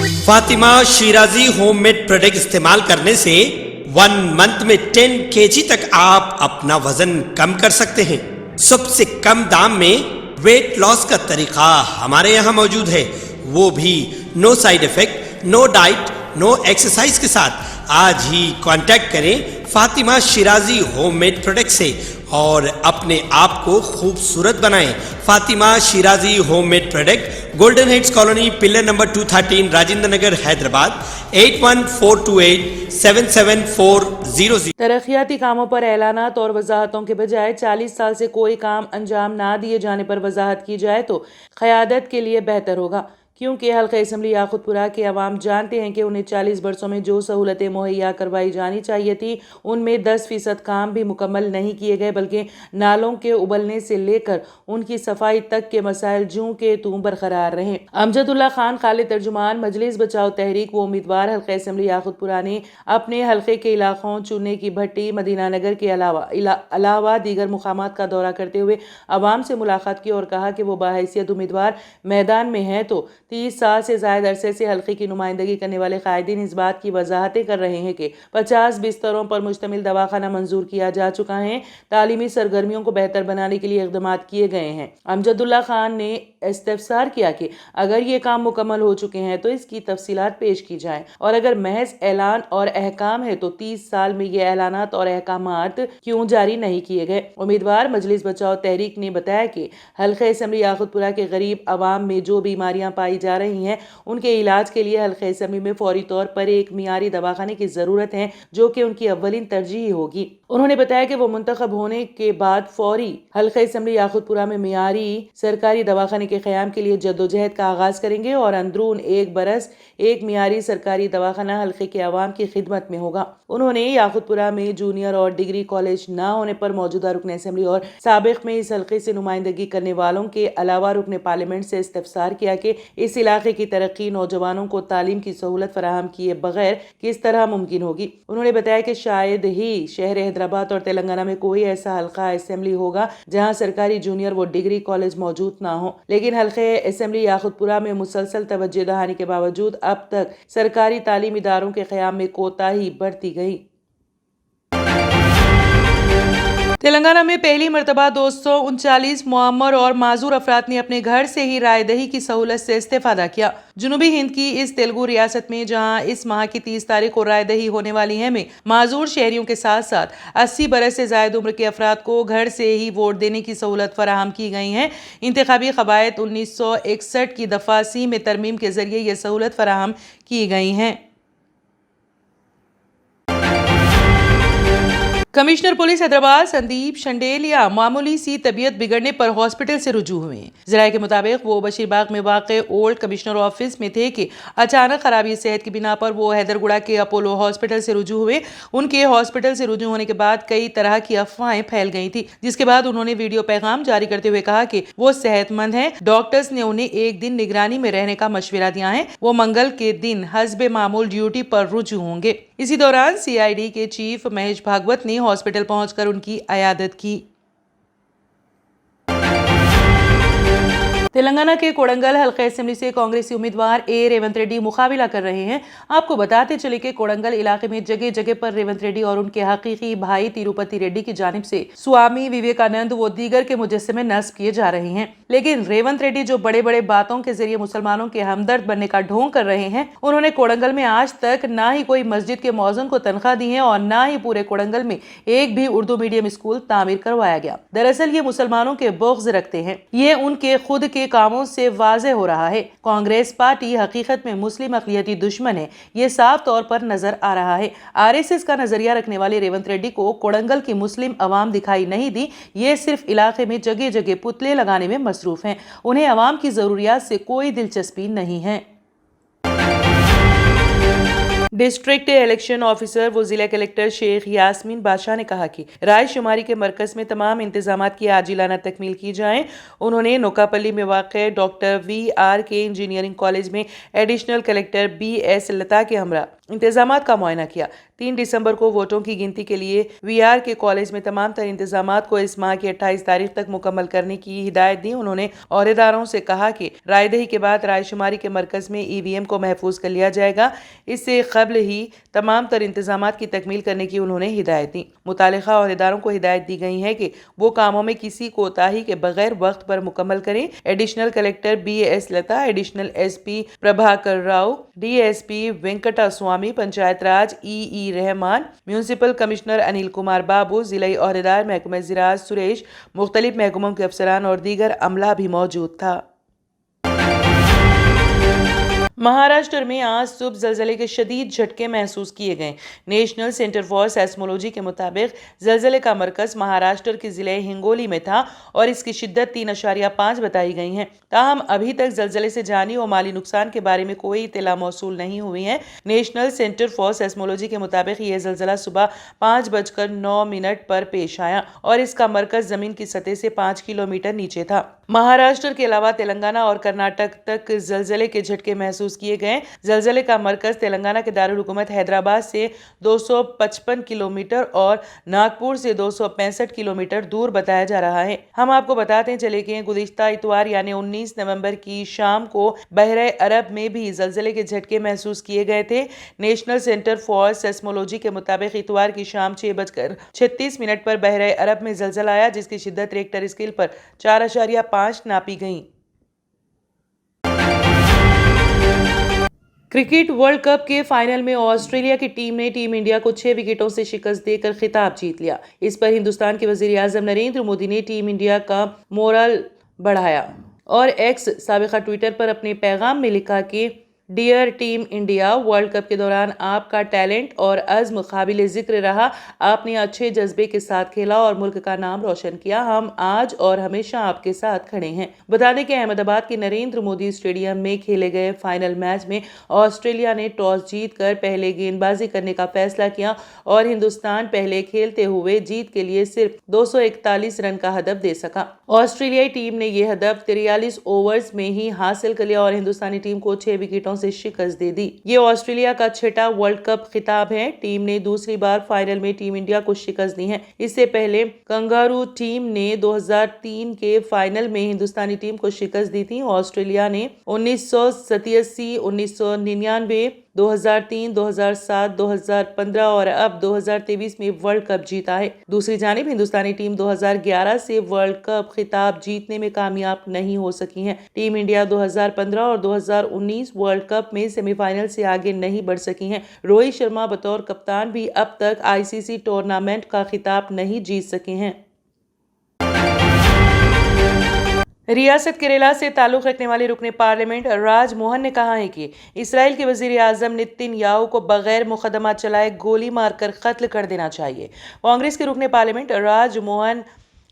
Fatima Shirazi home made product استعمال کرنے سے 1 منتھ میں 10 kg تک آپ اپنا وزن کم کر سکتے ہیں۔ سب سے کم دام میں ویٹ لاس کا طریقہ ہمارے یہاں موجود ہے، وہ بھی no side effect, no diet, no exercise کے ساتھ۔ آج ہی کانٹیکٹ کریں Fatima Shirazi home made product سے اور اپنے آپ کو خوبصورت بنائیں۔ Fatima Shirazi home made product, Golden Heights Colony, pillar number 213، Rajendra Nagar, Hyderabad, 8142877400۔ ترقیاتی کاموں پر اعلانات اور وضاحتوں کے بجائے 40 سال سے کوئی کام انجام نہ دیے جانے پر وضاحت کی جائے تو قیادت کے لیے بہتر ہوگا، کیونکہ حلقہ اسمبلی یاقوت پورہ کے عوام جانتے ہیں کہ انہیں 40 برسوں میں جو سہولتیں مہیا کروائی جانی چاہیے تھی ان میں 10% کام بھی مکمل نہیں کیے گئے، بلکہ نالوں کے ابلنے سے لے کر ان کی صفائی تک کے مسائل جوں کے توں برقرار رہے۔ امجد اللہ خان خالد ترجمان مجلس بچاؤ تحریک و امیدوار حلقہ اسمبلی یاقوت پورہ نے اپنے حلقے کے علاقوں چونے کی بھٹی، مدینہ نگر کے علاوہ دیگر مقامات کا دورہ کرتے ہوئے عوام سے ملاقات کی اور کہا کہ وہ باحیثیت امیدوار میدان میں ہیں تو 30 سال سے زائد عرصے سے حلقے کی نمائندگی کرنے والے قائدین اس بات کی وضاحتیں کر رہے ہیں کہ 50 بستروں پر مشتمل دواخانہ منظور کیا جا چکا ہے، تعلیمی سرگرمیوں کو بہتر بنانے کے لیے اقدامات کیے گئے ہیں۔ امجد اللہ خان نے استفسار کیا کہ اگر یہ کام مکمل ہو چکے ہیں تو اس کی تفصیلات پیش کی جائیں، اور اگر محض اعلان اور احکام ہے تو 30 سال میں یہ اعلانات اور احکامات کیوں جاری نہیں کیے گئے؟ امیدوار مجلس بچاؤ تحریک نے بتایا کہ حلقہ اسمبلی یاقوت پورہ کے غریب عوام میں جو بیماریاں پائی جا رہی ہیں ان کے علاج کے لیے حلقہ اسمبلی میں فوری طور پر ایک معیاری دواخانے کی ضرورت ہے جو کہ ان کی اولین ترجیح ہوگی۔ انہوں نے بتایا کہ وہ منتخب ہونے کے بعد فوری حلقہ اسمبلی یاقوت پورہ میں معیاری سرکاری دواخانے کے قیام کے لیے جدوجہد کا آغاز کریں گے اور اندرون 1 برس ایک معیاری سرکاری دواخانہ حلقے کے عوام کی خدمت میں ہوگا۔ انہوں نے یاقوت پورہ میں جونیئر اور ڈگری کالج نہ ہونے پر موجودہ رکن اسمبلی اور سابق میں اس حلقے سے نمائندگی کرنے والوں کے علاوہ رکن پارلیمنٹ سے استفسار کیا کہ اس علاقے کی ترقی نوجوانوں کو تعلیم کی سہولت فراہم کیے بغیر کس طرح ممکن ہوگی۔ انہوں نے بتایا کہ شاید ہی شہر حیدرآباد اور تلنگانہ میں کوئی ایسا حلقہ اسمبلی ہوگا جہاں سرکاری جونیئر و ڈگری کالج موجود نہ ہو، لیکن حلقہ اسمبلی یاقوت پورہ میں مسلسل توجہ دہانی کے باوجود اب تک سرکاری تعلیمی اداروں کے قیام میں کوتاہی برتی گئی۔ تلنگانہ میں پہلی مرتبہ 239 معمر اور معذور افراد نے اپنے گھر سے ہی رائے دہی کی سہولت سے استفادہ کیا۔ جنوبی ہند کی اس تیلگو ریاست میں جہاں اس ماہ کی 30 تاریخ کو رائے دہی ہونے والی ہے میں معذور شہریوں کے ساتھ ساتھ 80 برس سے زائد عمر کے افراد کو گھر سے ہی ووٹ دینے کی سہولت فراہم کی گئی ہے۔ انتخابی قواعد 1961 کی دفعہ سی میں ترمیم کے ذریعے یہ سہولت فراہم کی گئی ہیں۔ کمشنر پولیس حیدرآباد سندیپ شنڈیلیا معمولی سی طبیعت بگڑنے پر ہاسپٹل سے رجوع ہوئے ہیں۔ ذرائع کے مطابق وہ بشیر باغ میں واقع اولڈ کمشنر آفس میں تھے کہ اچانک خرابی صحت کی بنا پر وہ حیدرگوڑہ کے اپولو ہاسپٹل سے رجوع ہوئے۔ ان کے ہاسپٹل سے رجوع ہونے کے بعد کئی طرح کی افواہیں پھیل گئی تھی، جس کے بعد انہوں نے ویڈیو پیغام جاری کرتے ہوئے کہا کہ وہ صحت مند ہیں۔ ڈاکٹرز نے انہیں ایک دن نگرانی میں رہنے کا مشورہ دیا ہے۔ وہ منگل کے دن حسب معمول ڈیوٹی پر رجوع ہوں گے۔ اسی دوران CID کے چیف مہیش بھاگوت نے ہاسپٹل پہنچ کر ان کی عیادت کی۔ تلنگانہ کے کوڑنگل حلقہ اسمبلی سے کانگریسی امیدوار ریونت ریڈی مقابلہ کر رہے ہیں۔ آپ کو بتاتے چلے کہ کوڑنگل علاقے میں جگہ جگہ پر ریونت ریڈی اور ان کے حقیقی بھائی تیروپتی ریڈی کی جانب سے سوامی وویکانند و دیگر کے مجسمے نصب کیے جا رہے ہیں، لیکن ریونت ریڈی جو بڑے بڑے باتوں کے ذریعے مسلمانوں کے ہمدرد بننے کا ڈھونگ کر رہے ہیں، انہوں نے کوڑنگل میں آج تک نہ ہی کوئی مسجد کے مؤذن کو تنخواہ دی ہے اور نہ ہی پورے کوڑنگل میں ایک بھی اردو میڈیم اسکول تعمیر کروایا گیا۔ دراصل یہ مسلمانوں کے بغض رکھتے ہیں، یہ ان کے خود کے کاموں سے واضح ہو رہا ہے۔ کانگریس پارٹی حقیقت میں مسلم اقلیتی دشمن ہے، یہ صاف طور پر نظر آ رہا ہے۔ RSS کا نظریہ رکھنے والے ریونت ریڈی کو کوڑنگل کی مسلم عوام دکھائی نہیں دی، یہ صرف علاقے میں جگہ جگہ پتلے لگانے میں مصروف ہیں، انہیں عوام کی ضروریات سے کوئی دلچسپی نہیں ہے۔ ڈسٹرکٹ الیکشن آفیسر و ضلع کلکٹر شیخ یاسمین بادشاہ نے کہا کہ رائے شماری کے مرکز میں تمام انتظامات کی عاجلانہ تکمیل کی جائیں۔ انہوں نے نوکاپلی میں واقع ڈاکٹر VRK انجینئرنگ کالج میں ایڈیشنل کلکٹر BS لتا کے ہمراہ इंतजामात का मुआयना किया। 3 दिसंबर को वोटों की गिनती के लिए वीआर के कॉलेज में तमाम तर इंतजामात को इस माह की 28 तारीख तक मुकम्मल करने की हिदायत दी। उन्होंने अहदेदारों से कहा कि रायदही के बाद रायशुमारी के मरकज में ईवीएम को महफूज कर लिया जाएगा। इससे कबल ही तमाम तर इंतजामात की तकमील करने की उन्होंने हिदायत दी। मुतालिका अहदेदारों को हिदायत दी गई है कि वो कामों में किसी कोताही के बगैर वक्त पर मुकम्मल करें। Additional collector BS Lata, additional SP Prabhakar Rao, DSP Venkata Swamy, panchayat Raj EE Rahman, municipal commissioner Anil Kumar Babu, जिला अहदेदार महकमा ज़राअत सुरेश, मुख्तलिफ महकमों के अफसरान और दीगर अमला भी मौजूद था। महाराष्ट्र में आज सुबह जलजले के शदीद झटके महसूस किए गए। नेशनल सेंटर फॉर सेस्मोलॉजी के मुताबिक जलजले का मरकज महाराष्ट्र के जिले हिंगोली में था और इसकी शिद्दत 3.5 बताई गई है। ताहम अभी तक जलजले से जानी और माली नुकसान के बारे में कोई इत्तला मौसूल नहीं हुई है। नेशनल सेंटर फॉर सेस्मोलॉजी के मुताबिक यह जलजला सुबह 5:09 पर पेश आया और इसका मरकज जमीन की सतह से 5 किलोमीटर नीचे था। महाराष्ट्र के अलावा तेलंगाना और कर्नाटक तक जलजले के झटके महसूस किए गए। जलजले का मरकज तेलंगाना के दारुल हुकूमत हैदराबाद से 255 किलोमीटर और नागपुर से 265 किलोमीटर दूर बताया जा रहा है। हम आपको बताते चले कि गुज़िश्ता इतवार यानी 19 नवंबर की शाम को बहरे अरब में भी जलजले के झटके महसूस किए गए थे। नेशनल सेंटर फॉर सेस्मोलॉजी के मुताबिक इतवार की शाम 6:36 पर बहरे अरब में जलजला आया, जिसकी शिद्दत रिक्टर स्केल पर 4.5 नापी गई। क्रिकेट वर्ल्ड कप के फाइनल में ऑस्ट्रेलिया की टीम ने टीम इंडिया को 6 विकेटों से शिकस्त देकर खिताब जीत लिया। इस पर हिंदुस्तान के वजीर आजम नरेंद्र मोदी ने टीम इंडिया का मोरल बढ़ाया और एक्स साबिका ट्विटर पर अपने पैगाम में लिखा कि dear team India, world cup के दौरान आपका टैलेंट और अज़्म काबिल ज़िक्र रहा। आपने अच्छे जज्बे के साथ खेला और मुल्क का नाम रोशन किया। हम आज और हमेशा आपके साथ खड़े हैं। बता दें कि अहमदाबाद के नरेंद्र मोदी स्टेडियम में खेले गए फाइनल मैच में ऑस्ट्रेलिया ने टॉस जीतकर पहले गेंदबाजी करने का फैसला किया और हिंदुस्तान पहले खेलते हुए जीत के लिए सिर्फ 241 रन का हदफ दे सका। ऑस्ट्रेलियाई टीम ने यह हदफ 43 ओवर्स में ही हासिल कर लिया और हिंदुस्तानी टीम को 6 विकेटों से शिकस्त दे दी। ये ऑस्ट्रेलिया का 6वां वर्ल्ड कप खिताब है। टीम ने दूसरी बार फाइनल में टीम इंडिया को शिकस्त दी है। इससे पहले कंगारू टीम ने 2003 के फाइनल में हिंदुस्तानी टीम को शिकस्त दी थी। ऑस्ट्रेलिया ने 1987, 1999, 2003, 2007, 2015 और अब 2023 में वर्ल्ड कप जीता है। दूसरी जानिब हिंदुस्तानी टीम 2011 से वर्ल्ड कप खिताब जीतने में कामयाब नहीं हो सकी है। टीम इंडिया 2015 और 2019 वर्ल्ड कप में सेमीफाइनल से आगे नहीं बढ़ सकी है। रोहित शर्मा बतौर कप्तान भी अब तक ICC टूर्नामेंट का खिताब नहीं जीत सके हैं। रियासत केरला से ताल्लुक़ रखने वाले रुकने पार्लियामेंट राज मोहन ने कहा है कि इसराइल के वज़ीर आज़म नेतन्याहू को बगैर मुकदमा चलाए गोली मारकर कत्ल कर देना चाहिए। कांग्रेस के रुकने पार्लियामेंट राज मोहन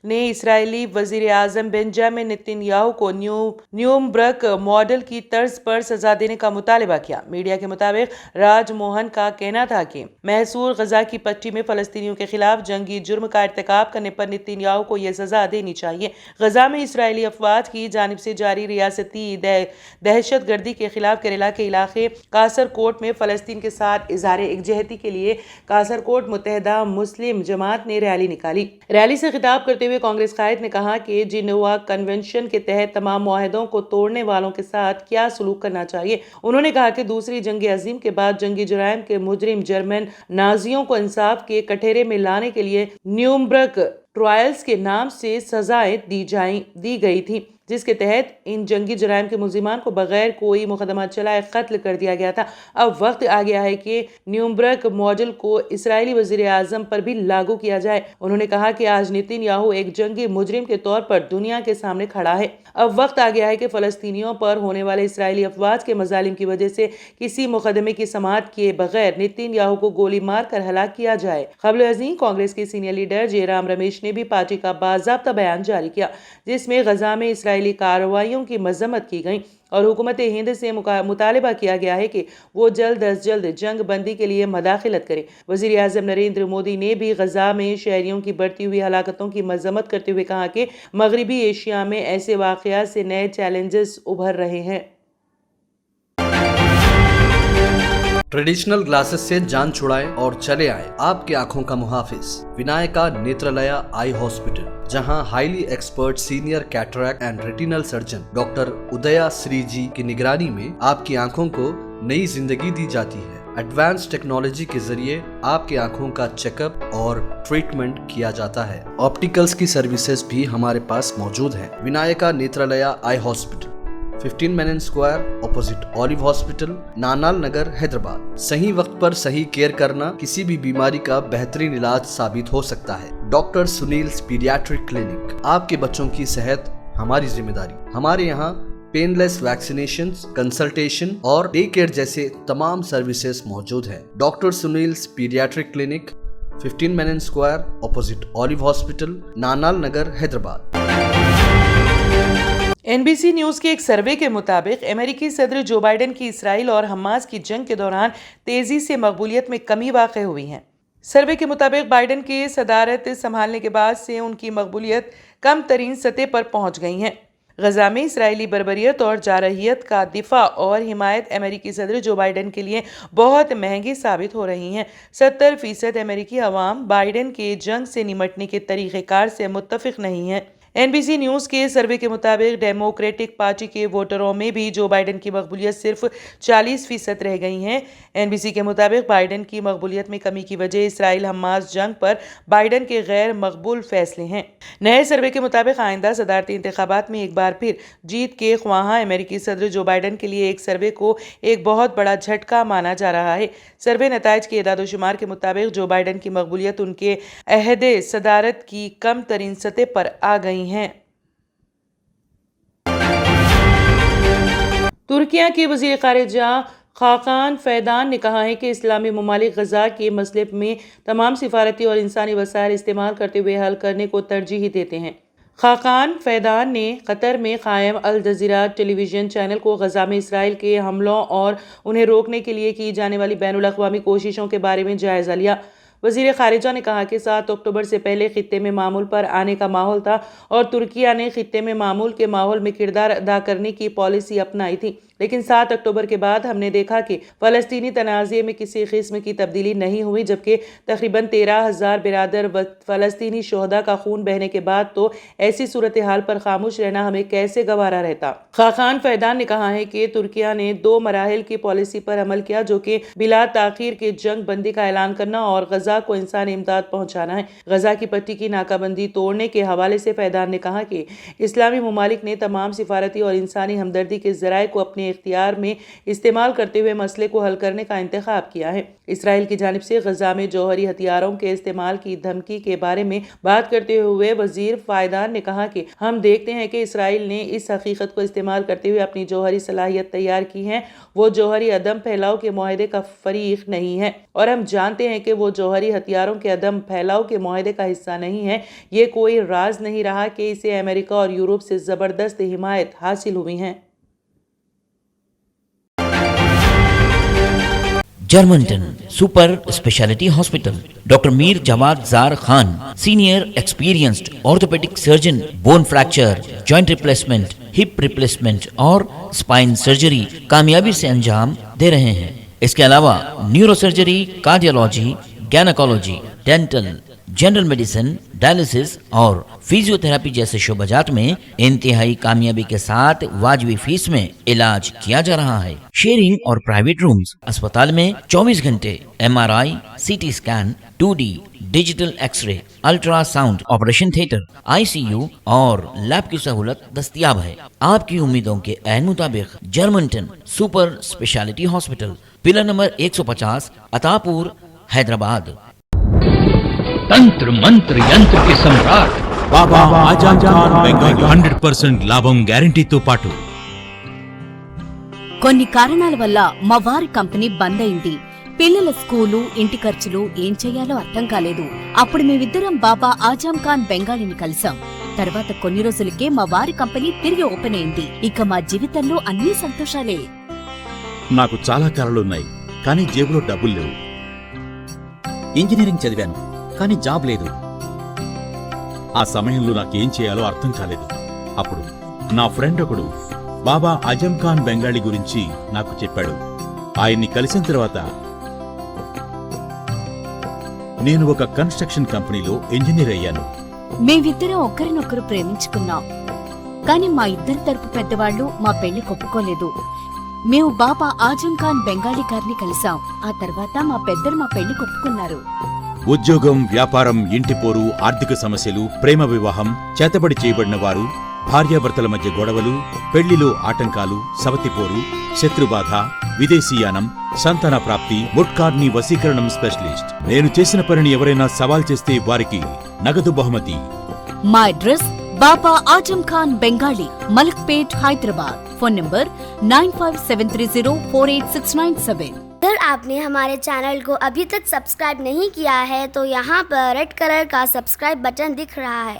ने इसराइली वज़ीर आज़म बेंजामिन नेतन्याहू को न्यूरम्बर्ग मॉडल की तर्ज पर सजा देने का मुतालबा किया। मीडिया के मुताबिक राज मोहन का कहना था कि महसूर गजा की पट्टी में फ़लस्तीनियों के खिलाफ जंगी जुर्म का इर्तिकाब करने पर नेतन्याहू को यह सजा देनी चाहिए। गजा में इसराइली अफवाज की जानिब से जारी रियासती दहशत गर्दी के खिलाफ केरला के इलाके कासरकोट में फ़लस्तीन के साथ इज़हार एकजहती के लिए कासरकोट मुत्तहिदा मुस्लिम जमात ने रैली निकाली। रैली से खिताब करते हुए कांग्रेस कायद ने कहा कि जिनेवा कन्वेंशन के तहत तमाम मुआहदों को तोड़ने वालों के साथ क्या सलूक करना चाहिए। उन्होंने कहा कि दूसरी जंग अजीम के बाद जंगी जुराइम के मुजरिम जर्मन नाजियों को इंसाफ के कटहरे में लाने के लिए न्यूरम्बर्ग ट्रायल्स के नाम से सजाएं दी गई थी, जिसके तहत इन जंगी जुराइम के मुलजिमान को बगैर कोई मुकदमा चलाए कत्ल कर दिया गया था। अब वक्त आ गया है कि न्यूरम्बर्ग मॉडल को इसराइली वज़ीर आज़म पर भी लागू किया जाए। उन्होंने कहा कि आज नेतन्याहू एक जंगी मुजरिम के तौर पर दुनिया के सामने खड़ा है। अब वक्त आ गया है कि फ़लस्तीनियों पर होने वाले इसराइली अफवाज के मजालिम की वजह से किसी मुकदमे की समाअत किए बगैर नेतन्याहू को गोली मार कर हलाक किया जाए। क़ब्ल अज़ीं कांग्रेस के सीनियर लीडर जयराम रमेश ने भी पार्टी का बाज़ाब्ता बयान जारी किया, जिसमें गजा में इसराइली कार्रवाइयों की मजम्मत की गई और हुकूमत हिंद से मुतालबा किया गया है कि वो जल्द अज जल्द जंग बंदी के लिए मदाखिलत करे। वज़ीर आज़म नरेंद्र मोदी ने भी गजा में शहरियों की बढ़ती हुई हलाकतों की मजम्मत करते हुए कहा कि मगरबी एशिया में ऐसे वाक़यात से नए चैलेंजेस उभर रहे हैं। ट्रेडिशनल ग्लासेस से जान छुड़ाएं और चले आए आपकी आंखों का मुहाफिज विनायका नेत्रालया आई हॉस्पिटल, जहां highly expert senior cataract and retinal surgeon doctor उदया श्री जी की निगरानी में आपकी आंखों को नई जिंदगी दी जाती है। एडवांस टेक्नोलॉजी के जरिए आपकी आंखों का चेकअप और ट्रीटमेंट किया जाता है। ऑप्टिकल्स की सर्विसेज भी हमारे पास मौजूद है। Vinayaka Netralaya eye hospital, 15 Menon square, opposite olive hospital, Nanal Nagar, Hyderabad. सही वक्त पर सही केयर करना किसी भी बीमारी का बेहतरीन इलाज साबित हो सकता है। डॉक्टर सुनील पीडियाट्रिक क्लिनिक, आपके बच्चों की सेहत हमारी जिम्मेदारी। हमारे यहाँ पेनलेस वैक्सीनेशन, कंसल्टेशन और डे केयर जैसे तमाम सर्विसेज मौजूद है। Doctor Sunil paediatric clinic, 15 Menon square, opposite olive hospital, Nanal Nagar, Hyderabad. NBC news के एक सर्वे के मुताबिक अमेरिकी सदर जो बाइडेन की इसराइल और हमास की जंग के दौरान तेजी से मकबूलियत में कमी वाक़ हुई है। सर्वे के मुताबिक बाइडेन के सदारत संभालने के बाद से उनकी मकबूलियत कम तरीन सतह पर पहुंच गई है। गजा में इसराइली बर्बरियत और जारहियत का दिफा और हिमायत अमेरिकी सदर जो बाइडेन के लिए बहुत महंगी साबित हो रही हैं। 70% अमेरिकी अवाम बाइडेन के जंग से निमटने के तरीक़ेकार से मुत्तफ़िक़ नहीं है। एनबीसी न्यूज़ के सर्वे के मुताबिक डेमोक्रेटिक पार्टी के वोटरों में भी जो बाइडेन की मकबूलियत सिर्फ 40% रह गई है। एनबीसी के मुताबिक बाइडेन की मकबूलियत में कमी की वजह इसराइल हमास जंग पर बाइडेन के गैर मकबूल फैसले हैं। नए सर्वे के मुताबिक आइंदा सदारती इंतखाबात में एक बार फिर जीत के ख्वाहां अमेरिकी सदर जो बाइडेन के लिए एक सर्वे को एक बहुत बड़ा झटका माना जा रहा है। सर्वे नताइज के एदाद-ओ-शुमार के मुताबिक जो बाइडेन की मकबूलियत उनके अहदे सदारत की कम तरीन सतह पर आ गई हैं। तुर्किया के वज़ीर ख़ारिजा खाकान फैदान ने कहा है कि इस्लामी ममालिक गजा के मसले में तमाम सिफारती और इंसानी वसाइल इस्तेमाल करते हुए हल करने को तरजीह देते हैं। खाकान फैदान ने कतर में कायम अल जज़ीरा टेलीविज़न चैनल को गजा में इसराइल के हमलों और उन्हें रोकने के लिए की जाने वाली बैनुल-अक़वामी कोशिशों के बारे में जायज़ा लिया। वज़ीर ख़ारिजा ने कहा कि 7 अक्टूबर से पहले खित्ते में मामूल पर आने का माहौल था और तुर्किया ने खित्ते में मामूल के माहौल में किरदार अदा करने की पॉलिसी अपनाई थी, लेकिन 7 अक्टूबर के बाद हमने देखा कि फ़लस्तीनी तनाज़े में किसी किस्म की तब्दीली नहीं हुई, जबकि तकरीबन 13,000 बिरादर व फ़लस्तीनी शोहदा का खून बहने के बाद तो ऐसी सूरत हाल पर खामोश रहना हमें कैसे गवारा रहता। खाकान फैदान ने कहा है कि तुर्किया ने 2 मराहिल की पॉलिसी पर अमल किया, जो कि बिला ताख़ीर के जंग बंदी का ऐलान करना और गजा को इंसानी इमदाद पहुंचाना है। गजा की पट्टी की नाकाबंदी तोड़ने के हवाले से फैदान ने कहा कि इस्लामी ममालिक ने तमाम सिफारती और इंसानी हमदर्दी के ज़राए को अपने इख्तियार में इस्तेमाल करते हुए मसले को हल करने का इंतखाब किया है। इसराइल की जानिब से गजा में जौहरी हथियारों के इस्तेमाल की धमकी के बारे में बात करते हुए वज़ीर फैदान ने कहा कि हम देखते हैं कि इसराइल ने इस हकीकत को इस्तेमाल करते हुए अपनी जौहरी सलाहियत तैयार की है। वो जौहरी अदम फैलाव के मुआहदे का फरीक नहीं है और हम जानते हैं कि वो जौहरी हथियारों के अदम फैलाव के मुआहदे का हिस्सा नहीं है। ये कोई राज नहीं रहा कि इसे अमेरिका और यूरोप से ज़बरदस्त हिमायत हासिल हुई है। जर्मनटन super speciality hospital, doctor Mir Jawad Zar Khan, senior experienced orthopaedic surgeon, bone fracture, joint replacement, hip replacement और स्पाइन सर्जरी कामयाबी से अंजाम दे रहे हैं। इसके अलावा neuro surgery, cardiology, gynaecology, dental, general medicine, dialysis और फिजियोथेरेपी जैसे शोबाजात में इंतहाई कामयाबी के साथ वाजबी फीस में इलाज किया जा रहा है। शेयरिंग और प्राइवेट रूम्स, अस्पताल में 24 घंटे MRI, CT scan, 2D digital X-ray, ultrasound, operation theatre, ICU और लैब की सहूलत दस्तयाब है। आपकी उम्मीदों के ऐन मुताबिक Germanten super speciality hospital, pillar number 150, Attapur, Hyderabad. तंत्र मंत्र यंत्र के सम्राट బాబా ఆజాం ఖాన్ బెంగాల్ 100% లాభం గ్యారంటీతో పాటు కొన్ని కారణాల వల్ల మా వారి కంపెనీ బంద్ అయింది. పిల్లల స్కూలు, ఇంటి ఖర్చులు ఏం చెయ్యాలో అర్థం కాలేదు. అప్పుడు మేమిద్దరం బాబా ఆజాం ఖాన్ బెంగాలీని కలిసాం. తర్వాత కొన్ని రోజులకే మా వారి కంపెనీ తిరిగి ఓపెన్ అయింది. ఇక మా జీవితంలో అన్ని సంతోషాలే. నాకు చాలా కలలున్నాయి, కానీ జేబులో డబ్బులు లేవు. ఇంజనీరింగ్ చదివాను, కానీ జాబ్ లేదు. ఆ సమయంలో నాకేం చేయాలో అర్థం కాలేదు. అప్పుడు నా ఫ్రెండ్ ఒకడు బాబా ఆజం ఖాన్ బెంగాలీ గురించి నాకు చెప్పాడు. ఆయన్ని కలిసిన తర్వాత నేను ఒక కన్స్ట్రక్షన్ కంపెనీలో ఇంజనీర్ అయ్యాను. మేమిద్దరం ఒకరినొకరు ప్రేమించుకున్నాం. కానీ మా ఇద్దరి తరపు పెద్దవాళ్లు మా పెళ్లి ఒప్పుకోలేదు. మేము బాబా ఆజం ఖాన్ బెంగాలీ గారిని కలిసాం. ఆ తర్వాత మా పెద్దలు మా పెళ్లి ఒప్పుకున్నారు. ఉద్యోగం, వ్యాపారం, ఇంటిపోరు, ఆర్థిక సమస్యలు, ప్రేమ వివాహం, చేతబడి చేయబడిన వారు, భార్యాభర్తల మధ్య గొడవలు, పెళ్లిలో ఆటంకాలు, సవతిపోరు, శత్రుబాధ, విదేశీయానం, సంతాన ప్రాప్తి, ముట్కార్ని వశీకరణం స్పెషలిస్ట్. నేను చేసిన పనిని ఎవరైనా సవాల్ చేస్తే వారికి నగదు బహుమతి. మా address Baba Azam Khan Bengali, Malakpet, Hyderabad. Phone number 9573048697। अगर आपने हमारे चैनल को अभी तक सब्सक्राइब नहीं किया है तो यहाँ पर रेड कलर का सब्सक्राइब बटन दिख रहा है,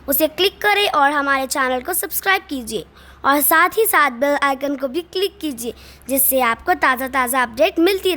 उसे क्लिक करें और हमारे चैनल को सब्सक्राइब कीजिए और साथ ही साथ बेल आइकन को भी क्लिक कीजिए, जिससे आपको ताज़ा अपडेट मिलती रहे।